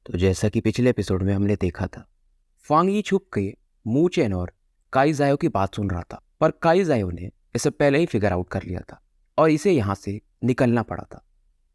तो जैसा कि पिछले एपिसोड में हमने देखा था, फांग यी छुप के मू चेन और काई जायो की बात सुन रहा था, पर काई जायो ने इसे पहले ही फिगर आउट कर लिया था और इसे यहाँ से निकलना पड़ा था।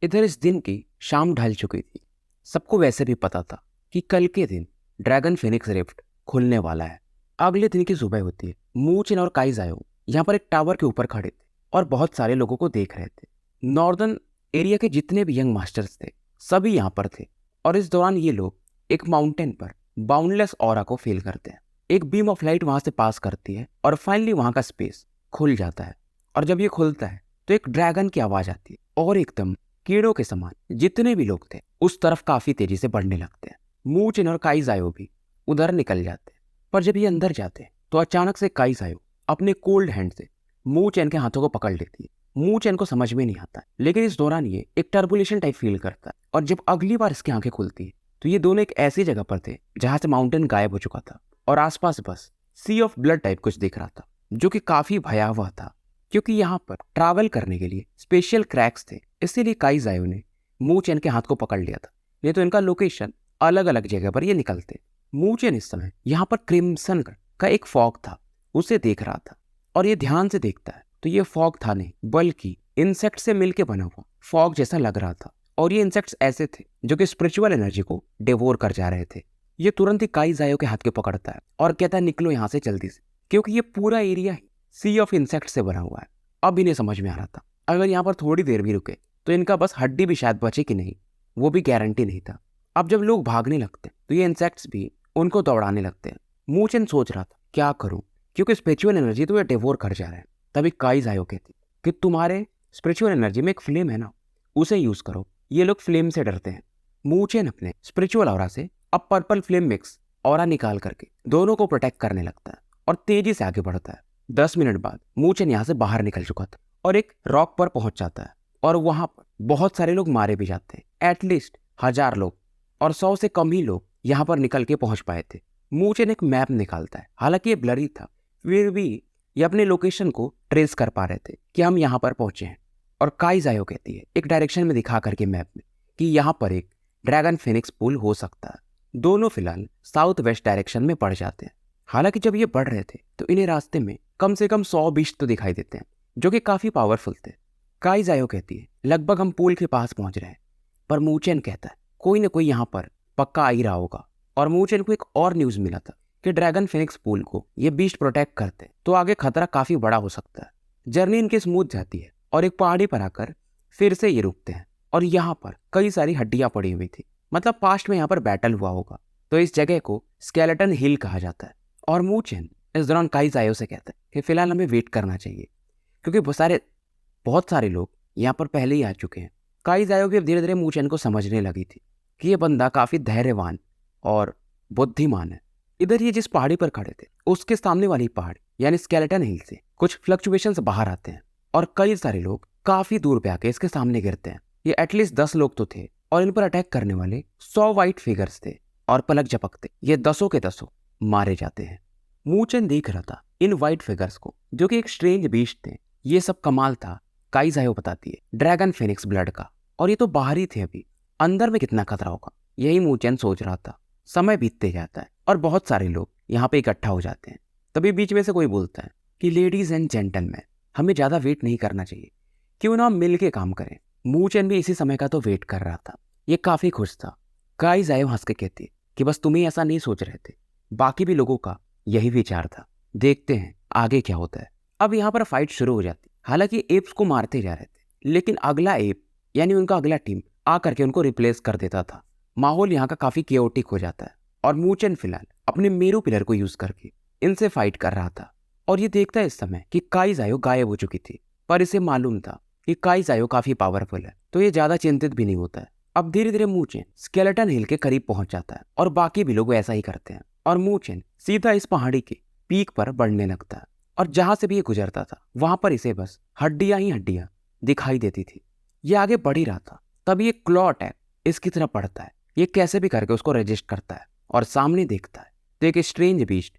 इधर इस दिन की शाम ढल चुकी थी। सबको वैसे भी पता था कि कल के दिन ड्रैगन फिनिक्स रिफ्ट खुलने वाला है। अगले दिन की सुबह होती है। मू चेन और काई जायो यहाँ पर एक टावर के ऊपर खड़े थे और बहुत सारे लोगों को देख रहे थे। नॉर्दर्न एरिया के जितने भी यंग मास्टर्स थे सभी यहाँ पर थे और इस दौरान ये लोग एक माउंटेन पर बाउंडलेस ऑरा को फील करते हैं। एक बीम ऑफ लाइट वहां से पास करती है और फाइनली वहां का स्पेस खुल जाता है। और जब ये खुलता है तो एक ड्रैगन की आवाज आती है और एकदम कीड़ों के समान जितने भी लोग थे उस तरफ काफी तेजी से बढ़ने लगते हैं। मू चेन और काई जायो भी उधर निकल जाते हैं, पर जब ये अंदर जाते हैं तो अचानक से काई जायो अपने कोल्ड हैंड से मू चेन के हाथों को पकड़ लेती है। मू चेन को समझ में नहीं आता, लेकिन इस दौरान ये एक टर्बुलेशन टाइप फील करता है और जब अगली बार इसकी आंखें खुलती है तो ये दोनों एक ऐसी जगह पर थे जहां से माउंटेन गायब हो चुका था और आसपास बस सी ऑफ ब्लड टाइप कुछ दिख रहा था, जो कि काफी भयावह था क्योंकि यहाँ पर ट्रैवल करने के लिए स्पेशल क्रैक्स थे। इसीलिए काई जायो ने मू चेन के हाथ को पकड़ लिया था, नहीं तो इनका लोकेशन अलग अलग जगह पर ये निकलते। मू चेन इस समय यहाँ पर क्रिम्सन का एक फॉग था, उसे देख रहा था और ये ध्यान से देखता है तो ये फॉग था नहीं बल्कि इंसेक्ट से मिलके बना हुआ फॉग जैसा लग रहा था। और ये इंसेक्ट्स ऐसे थे जो कि स्पिरिचुअल एनर्जी को डिवोर कर जा रहे थे। ये तुरंत ही काई जायो के हाथ के पकड़ता है और कहता है निकलो यहाँ से जल्दी से, क्योंकि ये पूरा एरिया ही सी ऑफ इंसेक्ट से बना हुआ है। अब इन्हें समझ में आ रहा था अगर यहाँ पर थोड़ी देर भी रुके तो इनका बस हड्डी भी शायद बचे कि नहीं, वो भी गारंटी नहीं था। अब जब लोग भागने लगते तो ये इंसेक्ट्स भी उनको दौड़ाने लगते हैं। मू चेन सोच रहा था क्या करूं, क्योंकि स्पिरिचुअल एनर्जी तो ये डिवोर कर जा रहे हैं। तभी काई जायो कहती कि तुम्हारे स्पिरिचुअल एनर्जी में एक फ्लेम है ना, उसे यूज करो। ये लोग फ्लेम से डरते हैं। मू चेन अपने स्पिरिचुअल ऑरा से अब पर्पल फ्लेम मिक्स ऑरा निकाल करके दोनों को प्रोटेक्ट करने लगता है और तेजी से आगे बढ़ता है। 10 मिनट बाद मू चेन यहाँ से बाहर निकल चुका था और एक रॉक पर पहुंच जाता है और वहां पर बहुत सारे लोग मारे भी जाते हैं, एटलीस्ट 1000 लोग, और 100 से कम ही लोग यहाँ पर निकल के पहुंच पाए थे। मू चेन एक मैप निकालता है, हालांकि ये ब्लरी था, फिर भी ये अपने लोकेशन को ट्रेस कर पा रहे थे कि हम यहाँ पर पहुंचे हैं। और काई जायो कहती है एक डायरेक्शन में दिखा करके मैप में कि यहाँ पर एक ड्रैगन फिनिक्स पुल हो सकता है। दोनों फिलहाल साउथ वेस्ट डायरेक्शन में बढ़ जाते हैं। हालांकि जब ये बढ़ रहे थे तो इन्हें रास्ते में कम से कम 100 बीस्ट तो दिखाई देते हैं, जो कि काफी पावरफुल थे। काई जायो कहती है लगभग हम पुल के पास पहुंच रहे हैं, पर मू चेन कहता है कोई ना कोई यहाँ पर पक्का आ ही रहा होगा। और मू चेन को एक और न्यूज मिला था कि ड्रैगन फिनिक्स पुल को ये बीस्ट प्रोटेक्ट करते तो आगे खतरा काफी बड़ा हो सकता है। जर्नी इनकी स्मूथ जाती है और एक पहाड़ी पर आकर फिर से ये रुकते हैं और यहाँ पर कई सारी हड्डियां पड़ी हुई थी, मतलब पास्ट में यहाँ पर बैटल हुआ होगा, तो इस जगह को स्केलेटन हिल कहा जाता है। और मू चेन इस दौरान काई जायो से कहता है कि फिलहाल हमें वेट करना चाहिए, क्योंकि बहुत सारे लोग यहाँ पर पहले ही आ चुके हैं। काई जायो भी अब धीरे धीरे मू चेन को समझने लगी थी कि ये बंदा काफी धैर्यवान और बुद्धिमान है। इधर ये जिस पहाड़ी पर खड़े थे उसके सामने वाली पहाड़ी यानी स्केलेटन हिल से कुछ फ्लक्चुएशंस बाहर आते हैं और कई सारे लोग काफी दूर पे आके इसके सामने गिरते हैं। ये एटलीस्ट 10 लोग तो थे और इन पर अटैक करने वाले 100 वाइट फिगर्स थे और पलक झपकते ये 10 के 10 मारे जाते हैं। मू चेन देख रहा था इन वाइट फिगर्स को, जो कि एक स्ट्रेंज बीस्ट थे। ये सब कमाल था, काई जायो बताती है, ड्रैगन फिनिक्स ब्लड का। और ये तो बाहर ही थे, अभी अंदर में कितना खतरा होगा, यही मू चेन सोच रहा था। समय बीतते जाता है और बहुत सारे लोग यहाँ पे इकट्ठा हो जाते हैं। तभी बीच में से कोई बोलता है कि लेडीज एंड जेंटलमैन, हमें ज्यादा वेट नहीं करना चाहिए, क्यों ना हम मिल के काम करें। मू चेन भी इसी समय का तो वेट कर रहा था, ये काफी खुश था। काई जायो हंस के कहती कि बस तुम ही ऐसा नहीं सोच रहे थे, बाकी भी लोगों का यही विचार था, देखते हैं आगे क्या होता है। अब यहाँ पर फाइट शुरू हो जाती। हालांकि एप्स को मारते जा रहे थे, लेकिन अगला एप यानी उनका अगला टीम आकर के उनको रिप्लेस कर देता था। माहौल यहाँ का काफी केओटिक हो जाता है और मू चेन फिलहाल अपने मेरू पिलर को यूज करके इनसे फाइट कर रहा था। और ये देखता है इस समय कि काई जायो गायब हो चुकी थी, पर इसे मालूम था कि काई जायो काफी पावरफुल है, तो ये ज्यादा चिंतित भी नहीं होता है। अब धीरे धीरे मू चेन स्केलेटन हिल के करीब पहुंच जाता है और बाकी भी लोग ऐसा ही करते हैं और मू चेन सीधा इस पहाड़ी के पीक पर बढ़ने लगता है। और जहां से भी ये गुजरता था वहां पर इसे बस हड्डियां ही हड्डियां दिखाई देती थी। ये आगे बढ़ ही रहा था, तभी एक क्लॉ अटैक इसकी तरफ पड़ता है। ये कैसे भी करके उसको रजिस्ट करता है और सामने देखता है तो एक स्ट्रेंज बीस्ट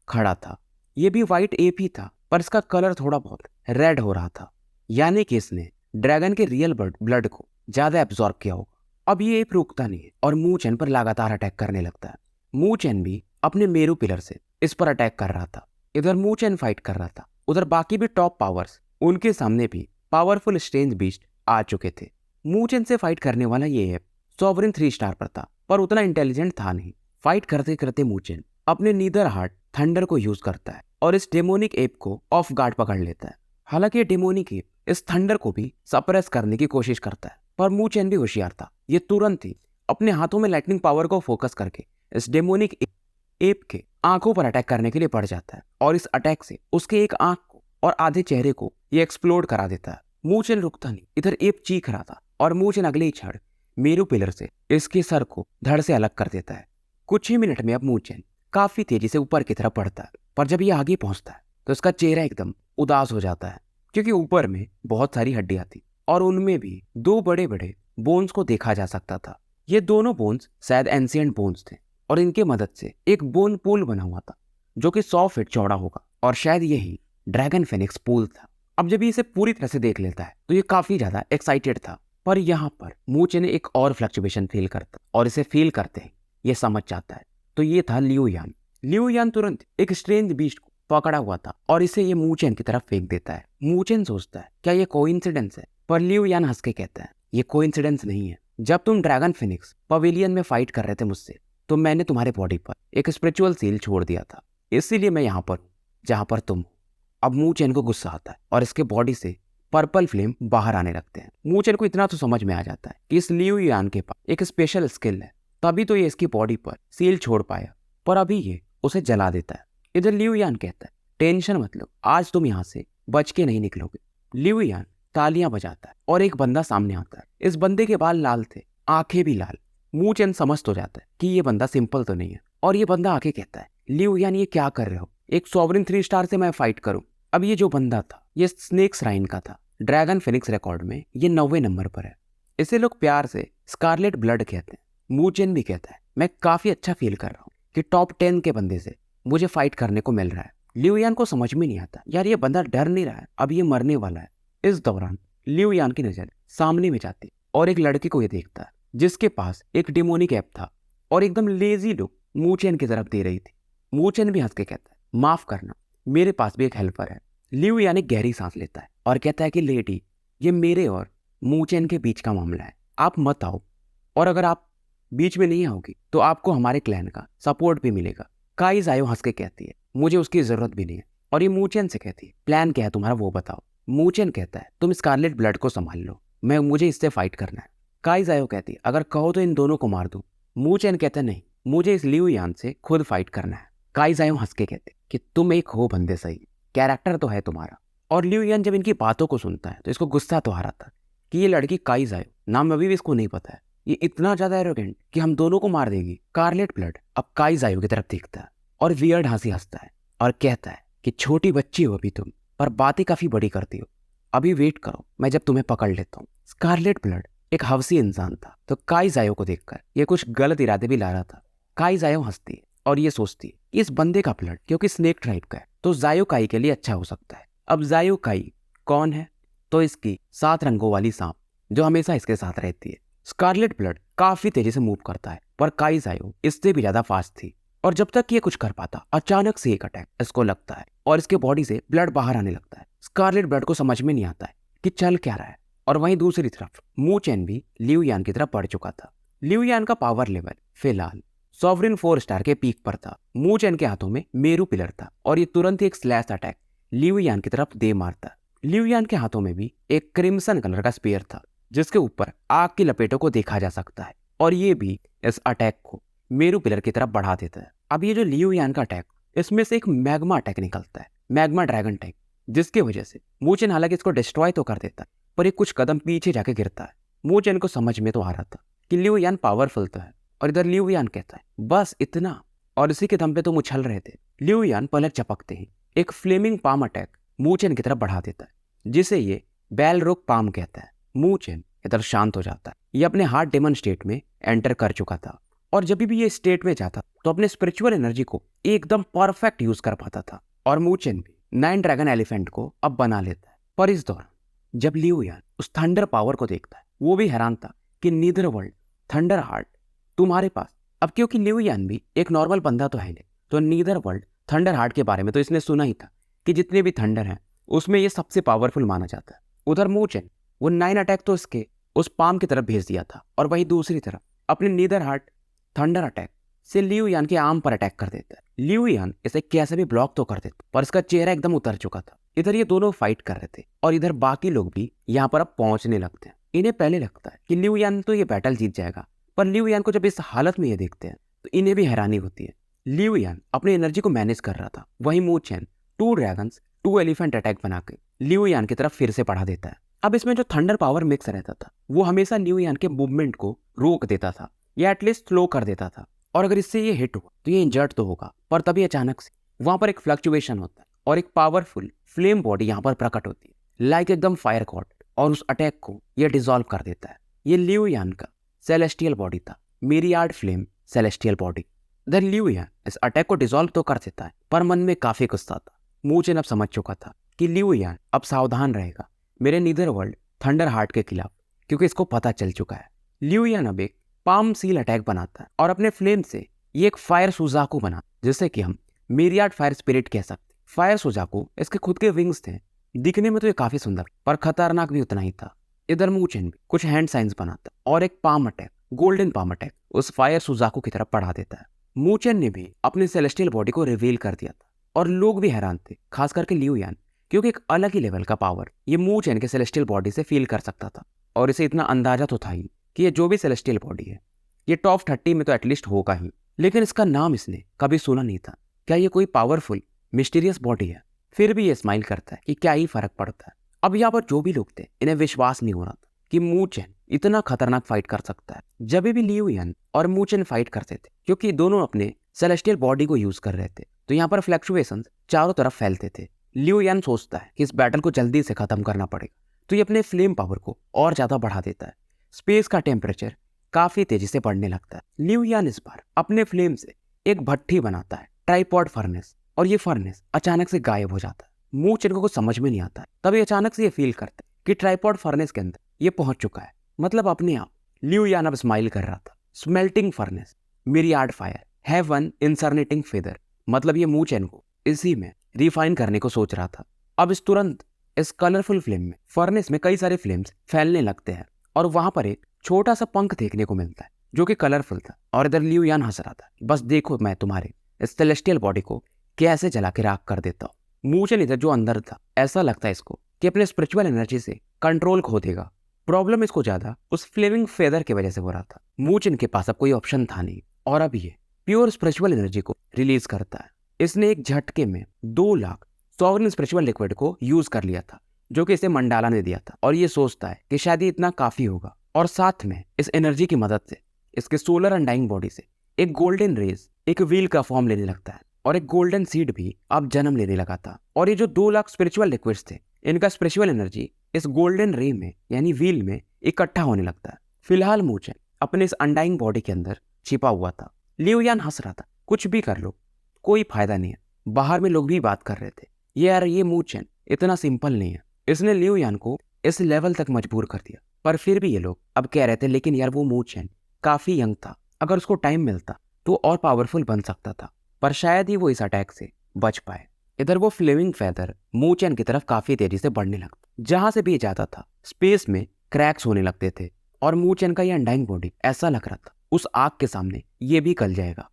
खड़ा था। ये भी वाइट एप ही था, पर इसका कलर थोड़ा बहुत रेड हो रहा था, यानी कि इसने ड्रैगन के रियल ब्लड को ज्यादा एब्जॉर्ब किया होगा। अब ये एप रुकता नहीं है और मू चेन पर लगातार अटैक करने लगता है। मू चेन भी अपने मेरू पिलर से इस पर अटैक कर रहा था। इधर मू चेन फाइट कर रहा था, उधर बाकी भी टॉप पावर्स, उनके सामने भी पावरफुल स्ट्रेंज बीस्ट आ चुके थे। मू चेन से फाइट करने वाला ये एप सॉवरिन 3 स्टार पर था, पर उतना इंटेलिजेंट था नहीं। फाइट करते करते मू चेन अपने नीदर हार्ट थंडर को यूज करता है और इस डेमोनिक एप को ऑफ गार्ड पकड़ लेता है। हालांकि ये डेमोनिक एप इस थंडर को भी सप्रेस करने की कोशिश करता है, पर मू चेन भी होशियार था। ये तुरंत ही अपने हाथों में लाइटनिंग पावर को फोकस करके इस डेमोनिक एप के आंखों पर अटैक करने के लिए बढ़ जाता है और इस अटैक से उसके एक आंख को और आधे चेहरे को ये एक्सप्लोड करा देता है। मू चेन रुकता नहीं, इधर एप चीख रहा था और मू चेन अगले ही क्षण मेरू पिलर से इसके सर को धड़ से अलग कर देता है। कुछ ही मिनट में अब मू चेन काफी तेजी से ऊपर की तरफ बढ़ता है, पर जब ये आगे पहुंचता है तो उसका चेहरा एकदम उदास हो जाता है, क्योंकि ऊपर में बहुत सारी हड्डियां थी और उनमें भी 2 बड़े बड़े बोन्स को देखा जा सकता था। ये दोनों बोन्स शायद एंशिएंट बोन्स थे और इनके मदद से एक बोन पूल बना हुआ था जो कि 100 फीट चौड़ा होगा, और शायद यही ड्रैगन फेनिक्स पूल था। अब जब ये इसे पूरी तरह से देख लेता है तो ये काफी ज्यादा एक्साइटेड था, पर यहाँ पर मू चेन एक और फ्लक्चुएशन फील करता और इसे फील करते ही ये समझ जाता है। तो ये था लियू यान। लियू यान तुरंत एक स्ट्रेंज बीस्ट को पकड़ा हुआ था और इसे ये मू चेन की तरफ फेंक देता है। मू चेन सोचता है क्या ये कोइंसिडेंस है, पर लियू यान हंस के कहता है ये कोइंसिडेंस नहीं है। जब तुम ड्रैगन फिनिक्स पवेलियन में फाइट कर रहे थे मुझसे, तो मैंने तुम्हारे बॉडी पर एक स्पिरिचुअल सील छोड़ दिया था, इसीलिए मैं यहाँ पर हूँ जहाँ पर तुम हो। अब मू चेन को गुस्सा आता है और इसके बॉडी से पर्पल फ्लेम बाहर आने लगते हैं। मू चेन को इतना तो समझ में आ जाता है कि इस लियू यान के पास एक स्पेशल स्किल है, तभी तो ये इसकी बॉडी पर सील छोड़ पाया, पर अभी ये उसे जला देता है। इधर लियू यान कहता है टेंशन मत लो, आज तुम यहाँ से बच के नहीं निकलोगे। लियू यान तालियां बजाता है और एक बंदा सामने आता है। इस बंदे के बाल लाल थे, आंखें भी लाल। मू चेन समझ तो जाता है कि ये बंदा सिंपल तो नहीं है, और ये बंदा आके कहता है लियू यान ये क्या कर रहे हो, एक सॉवरिन 3 स्टार से मैं फाइट करूं। अब ये जो बंदा था ये स्नेक श्राइन का था, ड्रैगन फिनिक्स रिकॉर्ड में ये 90वें नंबर पर है। इसे लोग प्यार से स्कारलेट ब्लड कहते हैं। मू चेन भी कहता है मैं काफी अच्छा फील कर रहा हूँ कि टॉप 10 के बंदे से मुझे फाइट करने को मिल रहा है। लियू यान को समझ में नहीं आता यार ये बंदा डर नहीं रहा है, अब ये मरने वाला है। इस दौरान लियू यान की नजर सामने में जाती और एक लड़के को ये देखता है जिसके पास एक डेमोनिक ऐप था और एकदम लेजी लुक मू चेन की तरफ दे रही थी। मू चेन भी हंस के कहता है माफ करना, मेरे पास भी एक हेल्पर है। लियू यान एक गहरी सांस लेता है और कहता है कि लेडी, ये मेरे और मू चेन के बीच का मामला है, आप मत आओ, और अगर आप बीच में नहीं आओगी तो आपको हमारे क्लैन का सपोर्ट भी मिलेगा। काई जायो हंस के कहती है मुझे उसकी जरूरत भी नहीं है, और ये मू चेन से कहती है प्लान क्या है तुम्हारा वो बताओ। मू चेन कहता है तुम स्कारलेट ब्लड को संभाल लो, मुझे इससे फाइट करना है। काई जायो कहती है अगर कहो तो इन दोनों को मार दूं। मू चेन कहता है नहीं, मुझे इस लियू यान से खुद फाइट करना है। काई जायो हंस के कहते कि तुम एक हो बंदे सही, कैरेक्टर तो है तुम्हारा। और लियू यान जब इनकी बातों को सुनता है तो इसको गुस्सा तो आ रहा था कि ये लड़की काई जायो, नाम अभी भी इसको नहीं पता है, ये इतना ज्यादा एरोगेंट कि हम दोनों को मार देगी। स्कारलेट ब्लड अब काई जायो की तरफ देखता है और वियर्ड हंसी हंसता है और कहता है कि छोटी बच्ची हो अभी तुम, पर बातें काफी बड़ी करती हो, अभी वेट करो मैं जब तुम्हें पकड़ लेता हूँ। स्कारलेट ब्लड एक हवसी इंसान था, तो काई जायो को देखकर ये कुछ गलत इरादे भी ला रहा था। काई जायो हंसती है और ये सोचती है कि इस बंदे का ब्लड क्योंकि स्नेक ट्राइब का है तो जायो काई के लिए अच्छा हो सकता है। अब जायो काई कौन है, तो इसकी 7 रंगों वाली सांप जो हमेशा इसके साथ रहती है। स्कारलेट ब्लड काफी तेजी से मूव करता है, पर काई जायो इससे भी ज्यादा फास्ट थी, और जब तक ये कुछ कर पाता अचानक से एक अटैक इसको लगता है और इसके बॉडी से ब्लड बाहर आने लगता है। स्कारलेट ब्लड को समझ में नहीं आता है कि चल क्या रहा है, और वहीं दूसरी तरफ मू चेन भी लियू यान की तरफ बढ़ चुका था। लियू यान का पावर लेवल फिलहाल सॉवरिन 4 स्टार के पीक पर था। मू चेन के हाथों में मेरू पिलर था और ये तुरंत एक स्लैश अटैक लियू यान की तरफ दे मारता। लियू यान के हाथों में भी एक क्रिम्सन कलर का स्पीयर था जिसके ऊपर आग की लपेटों को देखा जा सकता है, और ये भी इस अटैक को मेरू पिलर की तरफ बढ़ा देता है। अब ये जो लियू यान का अटैक, इसमें से एक मैग्मा अटैक निकलता है, मैग्मा ड्रैगन अटैक, जिसकी वजह से मू चेन हालांकि इसको डिस्ट्रॉय तो कर देता है, पर ये कुछ कदम पीछे जाके गिरता है। मू चेन को समझ में तो आ रहा था कि लियू यान पावरफुल तो है, और इधर लियू यान कहता है बस इतना, और इसी के दम पे तुम उछल रहे थे। लियू यान पलक चपकते ही एक फ्लेमिंग पाम अटैक मू चेन की तरफ बढ़ा देता है, जिसे ये बैल रोक पाम कहता है। मू चेन इधर शांत हो जाता है, ये अपने हार्ट डेमन स्टेट में एंटर कर चुका था, और जब भी ये स्टेट में जाता तो अपने स्पिरिचुअल एनर्जी को एकदम परफेक्ट यूज कर पाता था, और मू चेन भी 9 ड्रैगन एलिफेंट को अब बना लेता है। पर इस दौरान जब लियू यान उस थंडर पावर को देखता है, वो भी हैरान था कि नीदर वर्ल्ड थंडर हार्ट तुम्हारे पास। अब क्योंकि लिऊ यान भी एक नॉर्मल बंदा तो है नहीं, तो नीदर वर्ल्ड थंडर हार्ट के बारे में तो इसने सुना ही था कि जितने भी थंडर हैं उसमें ये सबसे पावरफुल माना जाता है। उधर मूचेन, वो 9 अटैक तो इसके उस पाम की तरफ भेज दिया था, और वहीं दूसरी तरफ अपने नीदर हार्ट थंडर अटैक से लिऊ यान के आर्म पर अटैक कर देता है। लिऊ यान इसे कैसे भी ब्लॉक तो कर देता, पर इसका चेहरा एकदम उतर चुका था। इधर ये दोनों फाइट कर रहे थे और इधर बाकी लोग भी यहाँ पर अब पहुंचने लगते हैं। इन्हें पहले लगता है कि लिऊ यान तो ये बैटल जीत जाएगा, पर लिऊ यान को जब इस हालत में ये देखते हैं तो इन्हें भी हैरानी होती है। लिऊ यान अपनी एनर्जी को मैनेज कर रहा था, वहीं मू चेन 2 ड्रैगन्स 2 एलिफेंट अटैक बना के लिऊ यान की तरफ फिर से बढ़ा देता है। अब इसमें जो थंडर पावर मिक्स रहता था वो हमेशा लिऊ यान के मूवमेंट को रोक देता था या एटलीस्ट स्लो कर देता था, और अगर इससे ये हिट हुआ तो ये इंजर्ड तो होगा, पर तभी अचानक से वहां पर एक फ्लक्चुएशन होता है और एक पावरफुल फ्लेम बॉडी यहाँ पर प्रकट होती है, लाइक एकदम फायर गॉड, और उस अटैक को ये डिसॉल्व कर देता है। ये लिऊ यान का सेलेस्टियल बॉडी था, मिरियाड फ्लेम सेलेस्टियल बॉडी। द लिऊ यान इस अटैक को डिसॉल्व तो कर देता है, पर मन में काफी गुस्सा था। मूचेन अब समझ चुका था कि लिऊ यान अब सावधान रहेगा मेरे नीदर वर्ल्ड थंडर हार्ट के खिलाफ, क्योंकि इसको पता चल चुका है। लिऊ यान अब एक पाम सील अटैक बनाता है और अपने फ्लेम से ये एक फायर सुजाकू बना, जिसे कि हम मिरियाड फायर स्पिरिट कह सकते। फायर सुजाकू इसके खुद के विंग्स थे, दिखने में तो ये काफी सुंदर पर खतरनाक भी उतना ही था। इधर मूचेन भी कुछ हैंड साइंस बनाता और एक palm attack, golden palm attack, उस फायर सुजाकू की तरफ बढ़ा देता है। मूचेन ने भी अपनी सेलेस्टियल बॉडी को रिवील कर दिया था और लोग भी हैरान थे, खास करके लिऊ यान, क्योंकि एक अलग ही लेवल का पावर ये मूचेन के सेलेस्टियल बॉडी से फील कर सकता था। और इसे इतना अंदाजा तो था ही कि ये जो भी सेलेस्टियल बॉडी है ये टॉप 30 में तो एटलीस्ट होगा ही, लेकिन इसका नाम इसने कभी सुना नहीं था। क्या ये कोई पावरफुल मिस्टीरियस बॉडी है? फिर भी ये स्माइल करता है कि क्या ही फर्क पड़ता है। अब यहाँ पर जो भी लोग थे इन्हें विश्वास नहीं हो रहा था कि मूचेन इतना खतरनाक फाइट कर सकता है। जब भी लिऊ यान और मूचेन फाइट करते थे, क्योंकि दोनों अपने सेलेस्टियल बॉडी को यूज कर रहे थे, तो यहाँ पर फ्लक्चुएशंस चारों तरफ फैलते थे। लिऊ यान सोचता है कि इस बैटल को जल्दी से खत्म करना पड़ेगा, तो ये अपने फ्लेम पावर को और ज्यादा बढ़ा देता है। स्पेस का टेम्परेचर काफी तेजी से बढ़ने लगता है। लिऊ यान इस बार अपने फ्लेम से एक भट्ठी बनाता है, ट्राइपॉड फर्नेस, और ये फर्नेस अचानक से गायब हो जाता है। मूचेन को कुछ समझ में नहीं आता है, तभी अचानक से ये फील करता है कि ट्राइपॉड फर्नेस के अंदर ये पहुंच चुका है। मतलब अपने आप लिऊ यान अब स्माइल कर रहा था। Smelting furnace, myriad fire, heaven incinerating feather, मतलब ये मूचेन को इसी में रिफाइन करने को सोच रहा था। अब इस तुरंत इस कलरफुल फ्लेम में फर्नेस में कई सारे फ्लेम्स फैलने लगते हैं और वहां पर एक छोटा सा पंख देखने को मिलता है जो कि कलरफुल था। और इधर लिऊ यान हंस रहा था, बस देखो मैं तुम्हारे इस सेलेस्टियल बॉडी को कैसे जला के राख कर देता हूँ। मूचेन इधर जो अंदर था, ऐसा लगता है इसको कि अपने स्पिरिचुअल एनर्जी से कंट्रोल खो देगा। प्रॉब्लम इसको ज्यादा उस फ्लेमिंग फेदर की वजह से हो रहा था। मूचेन के पास अब कोई ऑप्शन था नहीं, और अब ये प्योर स्पिरिचुअल एनर्जी को रिलीज करता है। इसने एक झटके में 2 लाख सॉवरेन स्पिरिचुअल लिक्विड को यूज कर लिया था, जो कि इसे मंडाला ने दिया था, और ये सोचता है कि शायद ये इतना काफी होगा। और साथ में इस एनर्जी की मदद से इसके सोलर अनडाइंग बॉडी से एक गोल्डन रेज एक व्हील का फॉर्म लेने लगता है, और एक गोल्डन सीड भी अब जन्म लेने लगा था। और ये जो 2 लाख स्पिरिचुअल लिक्विड्स थे, इनका स्पिरिचुअल एनर्जी इस गोल्डन रे में यानी व्हील में इकट्ठा होने लगता है। फिलहाल मूचेन अपने इस अनडाइंग बॉडी के अंदर छिपा हुआ था। लिऊ यान हंस रहा था, कुछ भी कर लो कोई फायदा नहीं है। बाहर में लोग भी बात कर रहे थे, यार ये मूचेन इतना सिंपल नहीं है, इसने लिऊ यान को इस लेवल तक मजबूर कर दिया। पर फिर भी ये लोग अब कह रहे थे, लेकिन यार वो मूचेन काफी यंग था, अगर उसको टाइम मिलता तो और पावरफुल बन सकता था, पर शायद ही वो इस अटैक से बच पाए। इधर वो फ्लेमिंग फेदर मूचेन की तरफ काफी तेजी से बढ़ने लगता, जहां से भी जाता था स्पेस में क्रैक्स होने लगते थे, और मूचेन का ये अनडाइंग बॉडी ऐसा लग रहा था उस आग के सामने ये भी गल जाएगा।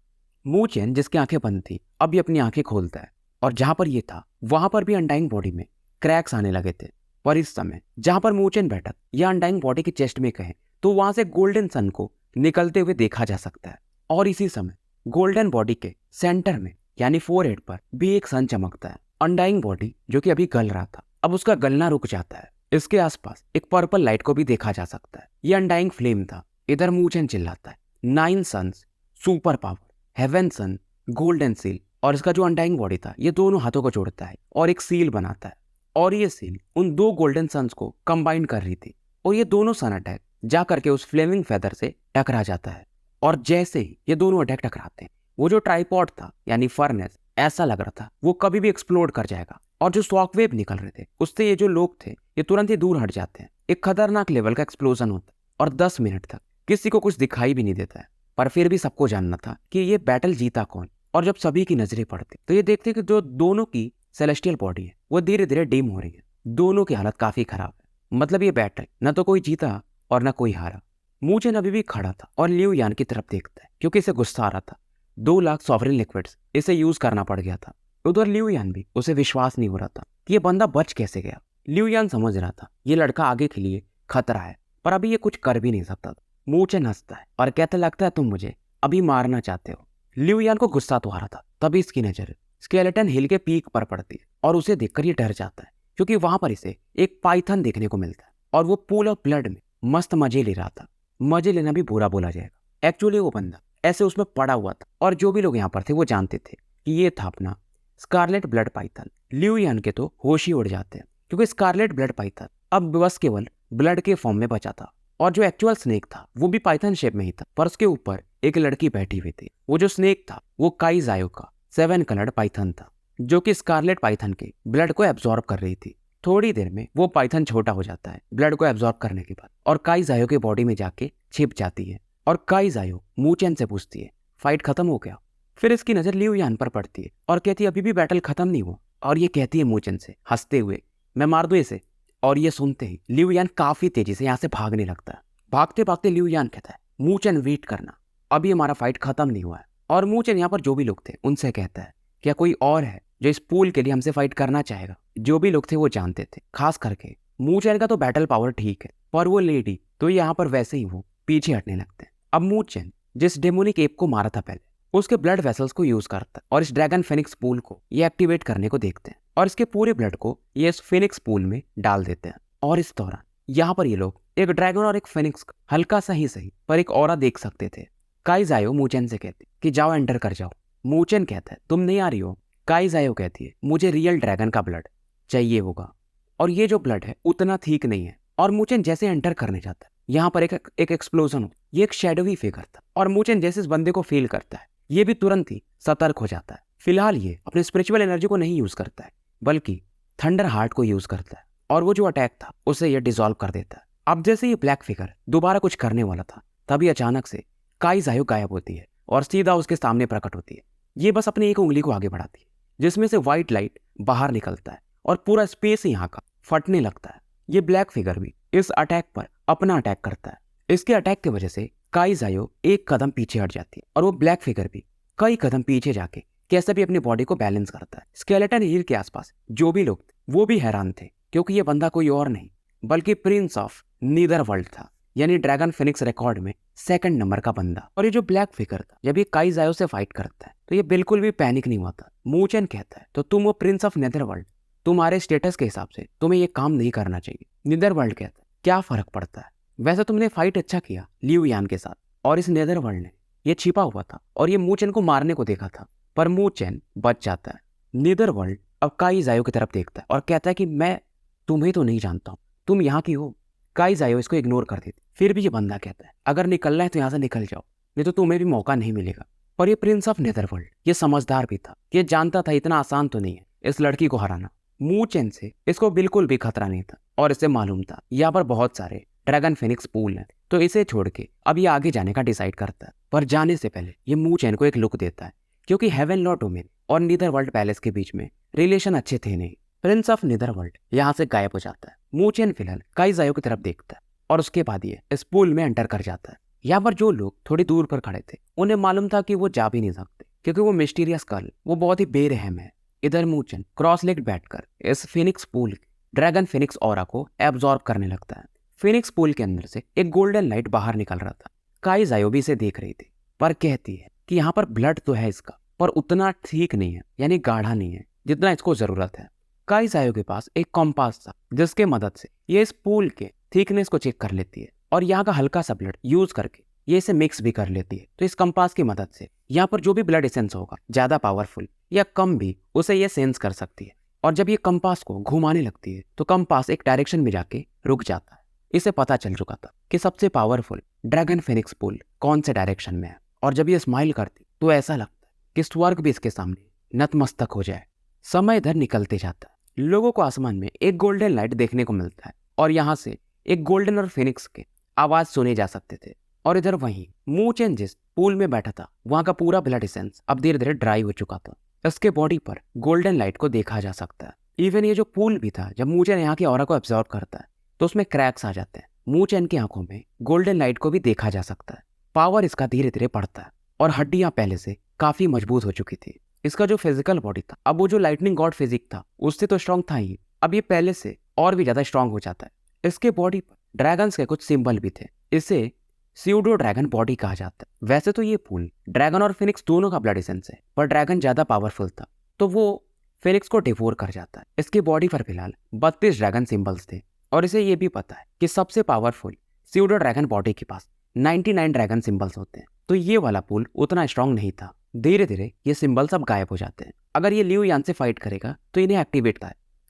मूचेन जिसकी आंखें बंद थी अब ये अपनी आंखें खोलता है, और जहां पर ये था वहां पर भी अनडाइंग बॉडी में क्रैक्स आने लगे थे। पर इस समय जहां पर मूचेन बैठा या अनडाइंग बॉडी के चेस्ट में कहे तो वहां से गोल्डन सन को निकलते हुए देखा जा सकता है, और इसी समय गोल्डन बॉडी के सेंटर में यानी फोरहेड पर भी एक सन चमकता है। अनडाइंग बॉडी जो कि अभी गल रहा था अब उसका गलना रुक जाता है। इसके आसपास एक पर्पल लाइट को भी देखा जा सकता है, यह अनडाइंग फ्लेम था। इधर मूचेन चिल्लाता है, 9 सन्स, सुपर पावर, हेवन सन, गोल्डन सील, और इसका जो अनडाइंग बॉडी था ये दोनों हाथों को जोड़ता है और एक सील बनाता है, और ये सील उन 2 गोल्डन सन्स को कंबाइन कर रही थी, और ये दोनों सन अटैक जा करके उस फ्लेमिंग फेदर से टकरा जाता है। और जैसे ही ये दोनों अटैक टकराते हैं, वो जो ट्राइपॉड था यानी फर्नेस, ऐसा लग रहा था वो कभी भी एक्सप्लोड कर जाएगा, और जो शॉकवेव निकल रहे थे उससे ये जो लोग थे ये तुरंत ही दूर हट जाते हैं। एक खतरनाक लेवल का एक्सप्लोजन होता है, और 10 मिनट तक किसी को कुछ दिखाई भी नहीं देता है, पर फिर भी सबको जानना था कि ये बैटल जीता कौन। और जब सभी की नजरें पड़ती तो ये देखते कि जो दोनों की सेलेस्टियल बॉडी है वो धीरे धीरे डिम हो रही है। दोनों की हालत काफी खराब है। मतलब ये बैटल न तो कोई जीता और न कोई हारा। मूचेन अभी भी खड़ा था और लियू यान की तरफ देखता है क्योंकि इसे गुस्सा आ रहा था। 2 लाख सॉवरेन लिक्विड्स इसे यूज करना पड़ गया था। उधर लियू यान भी, उसे विश्वास नहीं हो रहा था कि ये बंदा बच कैसे गया। लियू यान समझ रहा था ये लड़का आगे के लिए खतरा है, पर अभी ये कुछ कर भी नहीं सकता था। मूचेन हंसता है और कहता, लगता है तुम मुझे अभी मारना चाहते हो। लियू यान को गुस्सा तो आ रहा था, तभी इसकी नजर स्केलेटन हिल के पीक पर पड़ती है और उसे देखकर ये डर जाता है क्योंकि वहां पर इसे एक पाइथन देखने को मिलता है और वो पूल ऑफ ब्लड में मस्त मजे ले रहा था। मजे लेना भी बुरा बोला जाएगा, एक्चुअली वो बंदा ऐसे उसमें पड़ा हुआ था और जो भी लोग यहाँ पर थे वो जानते थे कि ये था अपना स्कारलेट ब्लड पाइथन। लियू यान के तो होश ही उड़ जाते हैं क्योंकि स्कारलेट ब्लड पाइथन अब बस केवल ब्लड के फॉर्म में बचा था और जो एक्चुअल स्नेक था वो भी पाइथन शेप में ही था, पर उसके ऊपर एक लड़की बैठी हुई थी। वो जो स्नेक था वो काई जायो का 7 कलर्ड पाइथन था जो कि स्कारलेट पाइथन के ब्लड को एब्जॉर्ब कर रही थी। थोड़ी देर में वो पाइथन छोटा हो जाता है ब्लड को एब्जॉर्ब करने के बाद और काई जायो के बॉडी में जाके छिप जाती है और काई जायो मूचेन से पूछती है, फाइट खत्म हो गया? फिर इसकी नजर लियू यान पर पड़ती है और कहती है अभी भी बैटल खत्म नहीं हुआ। और ये कहती है मूचेन से हंसते हुए, मैं मार दूं इसे? और ये सुनते ही लियू यान काफी तेजी से यहाँ से भागने लगता है। भागते भागते लियू यान कहता है, मूचेन वेट करना, अभी हमारा फाइट खत्म नहीं हुआ है। और मूचेन यहाँ पर जो भी लोग थे उनसे कहता है, क्या कोई और है जो इस पूल के लिए हमसे फाइट करना चाहेगा? जो भी लोग थे वो जानते थे, खास करके मूचेन का तो बैटल पावर ठीक है, पर वो लेडी तो यहाँ पर वैसे ही वो पीछे हटने लगते हैं। अब मूचेन जिस डेमोनिक एप को मारा था पहले, उसके ब्लड वेसल्स को यूज करता है और इस ड्रैगन फिनिक्स पूल को ये एक्टिवेट करने को देखते हैं और इसके पूरे ब्लड को ये इस फिनिक्स पूल में डाल देते हैं। और इस दौरान यहाँ पर ये लोग एक ड्रैगन और एक फिनिक्स का हल्का सा ही सही पर एक ऑरा देख सकते थे। काई जायो मूचेन से कहती कि जाओ एंटर कर जाओ। मूचेन कहता है तुम नहीं आ रही हो। काई जायो कहती है मुझे रियल ड्रैगन का ब्लड चाहिए होगा और ये जो ब्लड है उतना ठीक नहीं है। और मूचेन जैसे एंटर करने जाता है यहाँ पर एक एक्सप्लोजन हो। ये एक शेडोवी फिगर था और मूचेन जैसे इस बंदे को फील करता है ये भी तुरंत ही सतर्क हो जाता है। फिलहाल ये अपने स्पिरिचुअल एनर्जी को नहीं यूज करता है बल्कि थंडर हार्ट को यूज करता है और वो जो अटैक था उसे ये डिसॉल्व कर देता है। अब जैसे ये ब्लैक फिगर दोबारा कुछ करने वाला था तभी अचानक से काई जायो गायब होती है और सीधा उसके सामने प्रकट होती है। ये बस अपनी एक उंगली को आगे बढ़ाती है जिसमें से व्हाइट लाइट बाहर निकलता है और पूरा स्पेस यहाँ का फटने लगता है। ये ब्लैक फिगर भी इस अटैक पर अपना अटैक करता है। इसके अटैक की वजह से काई जायो एक कदम पीछे हट जाती है और वो ब्लैक फिगर भी कई कदम पीछे जाके कैसे भी अपनी बॉडी को बैलेंस करता है। स्केलेटन हिल के आसपास जो भी लोग थे वो भी हैरान थे क्योंकि ये बंदा कोई और नहीं बल्कि प्रिंस ऑफ नीदर वर्ल्ड था, यानी ड्रैगन फिनिक्स रिकॉर्ड में 2nd नंबर का बंदा। और ये जो ब्लैक फिगर था जब ये काई जायो से फाइट करता है तो ये बिल्कुल भी पैनिक नहीं हुआ था। मूचेन कहता है तो तुम वो प्रिंस ऑफ नेदर वर्ल्ड, तुम्हारे स्टेटस के हिसाब से तुम्हें ये काम नहीं करना चाहिए। नीदर वर्ल्ड कहता है क्या फर्क पड़ता है, वैसे तुमने फाइट अच्छा किया लियू यान के साथ। और इस नेदर वर्ल्ड ने ये छिपा हुआ था और ये मूचेन को मारने को देखा था पर मूचेन बच जाता है। नीदर वर्ल्ड अब काई जायो की तरफ देखता है और कहता है कि मैं तुम्हें तो नहीं जानता हूँ, तुम यहाँ की हो। काई जायो इसको इग्नोर कर देती। फिर भी ये बंदा कहता है अगर निकलना है तो यहाँ से निकल जाओ, नहीं तो तुम्हें भी मौका नहीं मिलेगा। और ये प्रिंस ऑफ नेदरवर्ल्ड ये समझदार भी था, ये जानता था इतना आसान तो नहीं है इस लड़की को हराना। मूचेन से इसको बिल्कुल भी खतरा नहीं था और इसे मालूम था यहाँ पर बहुत सारे ड्रैगन फिनिक्स पूल हैं, तो इसे छोड़ के अब ये आगे जाने का डिसाइड करता है। पर जाने से पहले ये मूचेन को एक लुक देता है क्योंकि हेवन लॉ डोमेन और नीदरवर्ल्ड पैलेस के बीच में रिलेशन अच्छे थे नहीं। प्रिंस ऑफ नीदरवर्ल्ड यहाँ से गायब हो जाता है। मूचेन फिलहाल काई जायो की तरफ देखता है और उसके बाद ये इस पूल में एंटर कर जाता है। यहाँ पर जो लोग थोड़ी दूर पर खड़े थे उन्हें मालूम था कि वो जा भी नहीं सकते क्योंकि वो मिस्टीरियस कर्ल वो बहुत ही बेरहम है। इधर मूचेन क्रॉस लेग बैठकर इस Phoenix pool dragon Phoenix aura को एब्जॉर्ब करने लगता है। फिनिक्स पूल के अंदर से एक गोल्डन लाइट बाहर निकल रहा था। काई जायो भी इसे देख रही थी पर कहती है कि यहाँ पर ब्लड तो है इसका पर उतना ठीक नहीं है, यानी गाढ़ा नहीं है जितना इसको जरूरत है। काई जायो के पास एक कॉम्पास था जिसके मदद से ये इस पूल के थिकनेस को चेक कर लेती है और यहाँ का हल्का सा ब्लड यूज करके ये इसे मिक्स भी कर लेती है। तो इस कंपास की मदद से यहाँ पर जो भी ब्लड एसेंस होगा ज्यादा पावरफुल या कम भी उसे ये सेंस कर सकती है। और जब ये कंपास को घुमाने लगती है तो कंपास एक डायरेक्शन में जाके रुक जाता है। इसे पता चल चुका था कि सबसे पावरफुल ड्रैगन फिनिक्स पूल कौन से डायरेक्शन में है। और जब ये स्माइल करती तो ऐसा लगता है कि स्वर्ग भी इसके सामने नतमस्तक हो जाए। समय इधर निकलते जाता है। लोगों को आसमान में एक गोल्डन लाइट देखने को मिलता है और यहाँ से एक गोल्डन और फिनिक्स के आवाज सुने जा सकते थे। और इधर वहीं मू चेन जिस पूल में बैठा था वहां का पूरा ब्लड एसेंस अब धीरे धीरे ड्राई हो चुका था। इसके बॉडी पर गोल्डन लाइट को देखा जा सकता है। इवन ये जो पूल भी था, जब मू चेन यहाँ की ऑरा को एब्जॉर्ब करता है तो उसमें क्रैक्स आ जाते हैं। मू चेन की आंखों में गोल्डन लाइट को भी देखा जा सकता है। पावर इसका धीरे धीरे बढ़ता है और हड्डियां पहले से काफी मजबूत हो चुकी थी। इसका जो फिजिकल बॉडी था, अब वो जो लाइटनिंग गॉड फिजिक था उससे तो स्ट्रांग था ही, अब ये पहले से और भी ज्यादा स्ट्रांग हो जाता है। इसके बॉडी पर ड्रैगन्स के कुछ सिंबल भी थे। इसे स्यूडो ड्रैगन बॉडी कहा जाता है। वैसे तो ये पूल ड्रैगन और फिनिक्स दोनों का ब्लड एसेंस है, पर ड्रैगन ज्यादा पावरफुल था तो वो फिनिक्स को डिवोर कर जाता है। इसकी बॉडी पर फिलहाल 32 ड्रैगन सिंबल्स थे और इसे ये भी पता है कि सबसे पावरफुल स्यूडो ड्रैगन बॉडी के पास 99 ड्रैगन सिंबल्स होते हैं। तो ये वाला पूल उतना स्ट्रांग नहीं था। धीरे धीरे ये सिंबल्स अब गायब हो जाते हैं। अगर ये लियू यान से फाइट करेगा तो इन्हें एक्टिवेट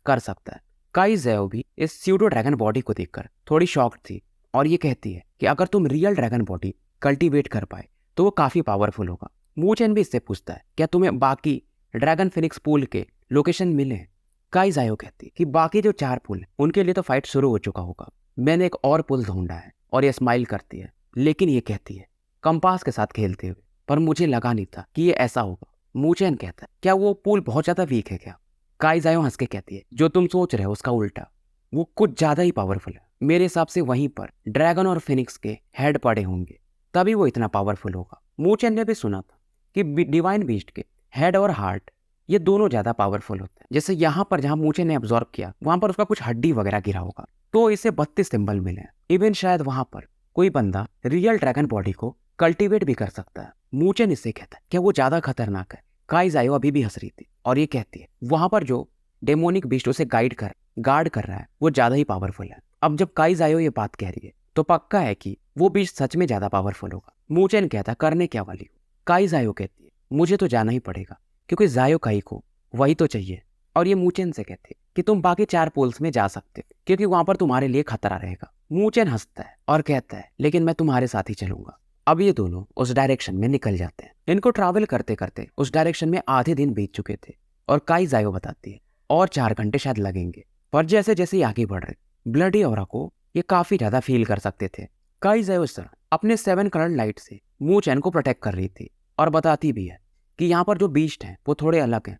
कर सकता है। काई ज़ेओ भी इस स्यूडो ड्रैगन बॉडी को देखकर थोड़ी शॉक्ड थी और ये कहती है कि अगर तुम रियल ड्रैगन बॉडी कल्टीवेट कर पाए तो वो काफी पावरफुल होगा। मू चेन भी इससे पूछता है क्या तुम्हें बाकी ड्रैगन फिनिक्स पूल के लोकेशन मिले हैं। काई ज़ायो कहती है कि बाकी जो 4 पुल हैं उनके लिए तो फाइट शुरू हो चुका होगा, मैंने एक और पुल ढूंढा है। और ये स्माइल करती है, लेकिन ये कहती है कंपास के साथ खेलते हुए, पर मुझे लगा नहीं था कि ये ऐसा होगा। मू चेन कहता है क्या वो पुल बहुत ज्यादा वीक है क्या। काई ज़ायो हंस के कहती है जो तुम सोच रहे हो उसका उल्टा, वो कुछ ज्यादा ही पावरफुल है। मेरे हिसाब से वहीं पर ड्रैगन और फिनिक्स के हेड पड़े होंगे, तभी वो इतना पावरफुल होगा। मू चेन ने भी सुना था कि डिवाइन बीस्ट के हेड और हार्ट ये दोनों ज्यादा पावरफुल होते हैं। जैसे यहाँ पर जहां मूचे ने अब्जॉर्ब किया वहां पर उसका कुछ हड्डी वगैरह गिरा होगा, तो इसे 32 सिंबल मिले हैं। इवन शायद वहां पर कोई बंदा रियल ड्रैगन बॉडी को कल्टीवेट भी कर सकता है। मूचेन इससे कहता है क्या वो ज्यादा खतरनाक है। काई ज़ायो अभी भी हंस रही थी और ये कहती है वहां पर जो डेमोनिक बीस्ट उसे गार्ड कर रहा है वो ज्यादा ही पावरफुल है। अब जब काई ज़ायो ये बात कह रही है तो पक्का है कि वो बीस्ट सच में ज्यादा पावरफुल होगा। मूचेन कहता करने क्या वाली हो। काई ज़ायो कहती है मुझे तो जाना ही पड़ेगा क्योंकि ज़ायो काई को वही तो चाहिए। और ये मूचेन से कहते कि तुम बाकी 4 पोल्स में जा सकते क्योंकि वहां पर तुम्हारे लिए खतरा रहेगा। मूचेन हंसता है और कहता है लेकिन मैं तुम्हारे साथ ही चलूंगा। अब ये दोनों उस डायरेक्शन में निकल जाते हैं। इनको ट्रैवल करते करते उस डायरेक्शन में आधे दिन बीत चुके थे और काई ज़ायो बताती है और 4 घंटे शायद लगेंगे। पर जैसे जैसे ये आगे बढ़ रहे ब्लडी ऑरा को ये काफी ज्यादा फील कर सकते थे। काई ज़ायो इस तरह अपने 7 कलर लाइट से मूचेन को प्रोटेक्ट कर रही थी और बताती भी है कि यहाँ पर जो बीस्ट हैं वो थोड़े अलग हैं,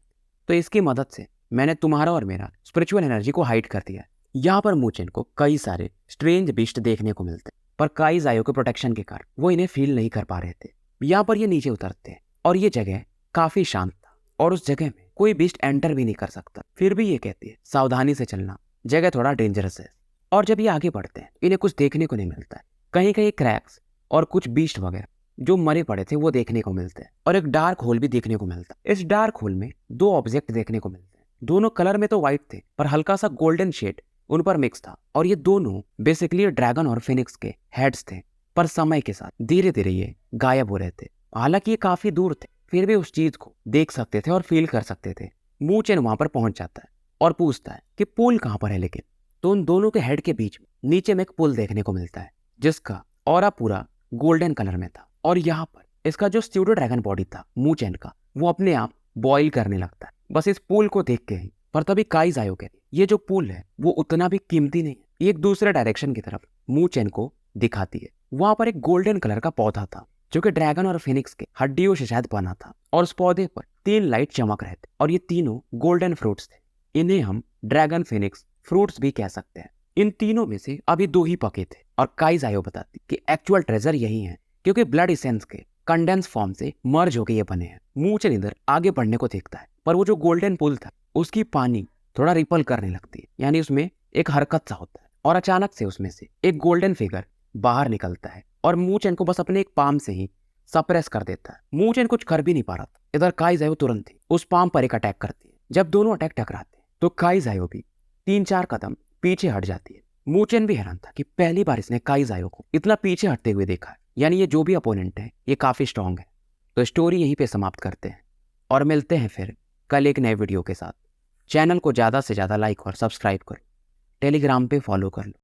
तो इसकी मदद से मैंने तुम्हारा और मेरा स्पिरिचुअल एनर्जी को हाइड कर दिया है। यहाँ पर मूचेन को कई सारे स्ट्रेंज बीस्ट देखने को मिलते हैं, पर काई ज़ायो के प्रोटेक्शन के कारण वो इन्हें फील नहीं कर पा रहे थे। यहाँ पर ये नीचे उतरते हैं और ये जगह काफी शांत था और उस जगह में कोई बीस्ट एंटर भी नहीं कर सकता। फिर भी ये कहती है सावधानी से चलना, जगह थोड़ा डेंजरस है। और जब ये आगे बढ़ते हैं इन्हें कुछ देखने को नहीं मिलता है। कहीं कहीं क्रैक्स और कुछ बीस्ट वगैरह जो मरे पड़े थे वो देखने को मिलते हैं और एक डार्क होल भी देखने को मिलता है। इस डार्क होल में 2 ऑब्जेक्ट देखने को मिलते हैं। दोनों कलर में तो व्हाइट थे पर हल्का सा गोल्डन शेड उन पर मिक्स था और ये दोनों बेसिकली ड्रैगन और फिनिक्स के हेड्स थे। पर समय के साथ धीरे धीरे ये गायब हो रहे थे। हालांकि ये काफी दूर थे फिर भी उस चीज को देख सकते थे और फील कर सकते थे। मूचेन वहां पर पहुंच जाता है और पूछता है कि पुल कहां पर है। लेकिन तो उन दोनों के हेड के बीच में नीचे में एक पुल देखने को मिलता है जिसका ऑरा पूरा गोल्डन कलर में था और यहाँ पर इसका जो स्यूडो ड्रैगन बॉडी था मूचेन का वो अपने आप बॉईल करने लगता है बस इस पुल को देख के ही। पर तभी काई ज़ायो कहती ये जो पुल है वो उतना भी कीमती नहीं है। एक दूसरे डायरेक्शन की तरफ मूचेन को दिखाती है। वहां पर एक गोल्डन कलर का पौधा था जो कि ड्रैगन और फिनिक्स के हड्डियों से शायद बना था और उस पौधे पर 3 लाइट चमक रहे थे और ये तीनों गोल्डन फ्रूट्स थे। इन्हें हम ड्रैगन फिनिक्स फ्रूट्स भी कह सकते हैं। इन तीनों में से अभी 2 ही पके थे और काई ज़ायो बताती कि एक्चुअल ट्रेजर यही है क्योंकि ब्लड एसेंस के कंडेंस फॉर्म से मर्ज होकर ये बने हैं। मूचेन इधर आगे बढ़ने को देखता है पर वो जो गोल्डन पुल था उसकी पानी थोड़ा रिपल करने लगती है, यानी उसमें एक हरकत सा होता है और अचानक से उसमें से एक गोल्डन फिगर बाहर निकलता है और मूचेन को बस अपने एक पाम से ही सप्रेस कर देता है। मूचेन कुछ कर भी नहीं पा रहा था। इधर काई ज़ायो तुरंत ही उस पाम पर एक अटैक करती है। जब दोनों अटैक टकराते हैं तो काई ज़ायो भी 3-4 कदम पीछे हट जाती है। मूचेन भी हैरान था कि पहली बार इसने काई ज़ायो को इतना पीछे हटते हुए देखा है, यानी ये जो भी अपोनेंट है ये काफी स्ट्रांग है। तो स्टोरी यहीं पे समाप्त करते हैं और मिलते हैं फिर कल एक नए वीडियो के साथ। चैनल को ज़्यादा से ज़्यादा लाइक और सब्सक्राइब करो, टेलीग्राम पे फॉलो कर लो।